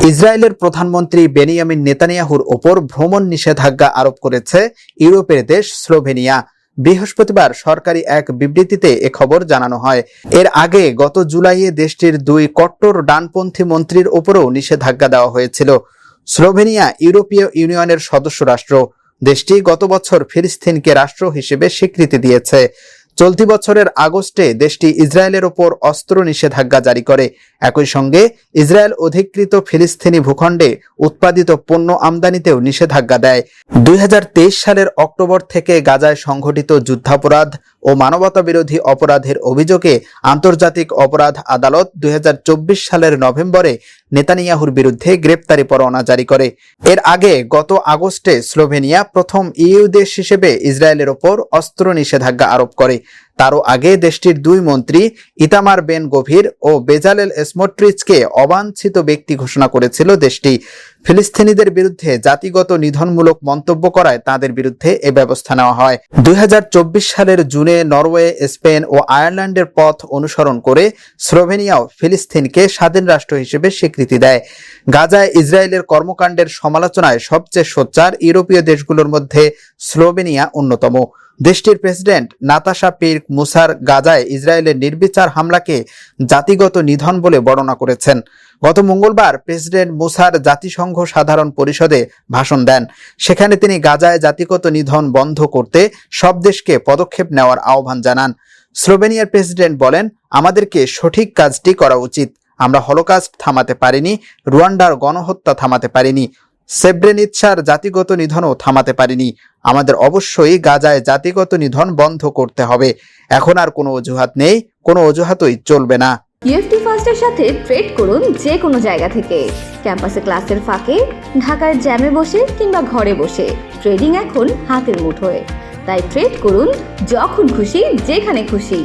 ইসরায়েলের প্রধানমন্ত্রী বেনিয়ামিন নেতানিয়াহুর ওপর ভ্রমণ নিষেধাজ্ঞা আরোপ করেছে ইউরোপের দেশ স্লোভেনিয়া। বৃহস্পতিবার সরকারি এক বিবৃতিতে এ খবর জানানো হয়। এর আগে গত জুলাইয়ে দেশটির দুই কট্টর ডানপন্থী মন্ত্রীর ওপরও নিষেধাজ্ঞা দেওয়া হয়েছিল। স্লোভেনিয়া ইউরোপীয় ইউনিয়নের সদস্য রাষ্ট্র। দেশটি গত বছর ফিলিস্তিনকে রাষ্ট্র হিসেবে স্বীকৃতি দিয়েছে। চলতি বছরের আগস্টে দেশটি ইসরায়েলের ওপর অস্ত্র নিষেধাজ্ঞা জারি করে। একই সঙ্গে ইসরায়েল অধিকৃত ফিলিস্তিনি ভূখণ্ডে উৎপাদিত পণ্য আমদানিতেও নিষেধাজ্ঞা দেয়। 2023 সালের অক্টোবর থেকে গাজায় সংঘটিত যুদ্ধাপরাধ ও মানবতাবিরোধী অপরাধের অভিযোগে আন্তর্জাতিক অপরাধ আদালত 2024 সালের নভেম্বরে নেতানিয়াহুর বিরুদ্ধে গ্রেপ্তারি পরোয়ানা জারি করে। এর আগে গত আগস্টে স্লোভেনিয়া প্রথম ইইউ দেশ হিসেবে ইসরায়েলের ওপর অস্ত্র নিষেধাজ্ঞা আরোপ করে। তারও আগে দেশটির দুই মন্ত্রী ইতামার বেন গভির ও বেজালেল স্মোট্রিচকে অবাঞ্ছিত ব্যক্তি ঘোষণা করেছিল দেশটি। ফিলিস্তিনিদের বিরুদ্ধে জাতিগত নিধনমূলক মন্তব্য করায় তাদের বিরুদ্ধে এ ব্যবস্থা নেওয়া হয়। 2024 সালের জুনে নরওয়ে, স্পেন ও আয়ারল্যান্ডের পথ অনুসরণ করে স্লোভেনিয়াও ফিলিস্তিনকে স্বাধীন রাষ্ট্র হিসেবে স্বীকৃতি দেয়। গাজায় ইসরায়েলের কর্মকাণ্ডের সমালোচনায় সবচেয়ে সোচ্চার ইউরোপীয় দেশগুলোর মধ্যে স্লোভেনিয়া অন্যতম। দেশটির প্রেসিডেন্ট নাতাশা পির্ক মুসার গাজায় ইসরায়েলের নির্বিচার হামলাকে জাতিগত নিধন বলে বর্ণনা করেছেন। গত মঙ্গলবার প্রেসিডেন্ট মুসার জাতিসংঘ সাধারণ পরিষদে ভাষণ দেন। সেখানে তিনি গাজায় জাতিগত নিধন বন্ধ করতে সব দেশকে পদক্ষেপ নেওয়ার আহ্বান জানান। স্লোভেনিয়ার প্রেসিডেন্ট বলেন, আমাদেরকে সঠিক কাজটি করা উচিত। আমরা হলোকাস্ট থামাতে পারিনি, রুয়ান্ডার গণহত্যা থামাতে পারিনি, সেব্রেনিৎসার জাতিগত নিধনও থামাতে পারিনি। আমাদের অবশ্যই গাজায় জাতিগত নিধন বন্ধ করতে হবে। এখন আর কোনো অজুহাত নেই, কোনো অজুহাতই চলবে না। ইউএফটি ফার্স্টের সাথে ট্রেড করুন যে কোনো জায়গা থেকে। ক্যাম্পাসে ক্লাসের ফাঁকে, ঢাকার জ্যামে বসে কিংবা ঘরে বসে। ট্রেডিং এখন হাতের মুঠোয়। তাই ট্রেড করুন যখন খুশি, যেখানে খুশি।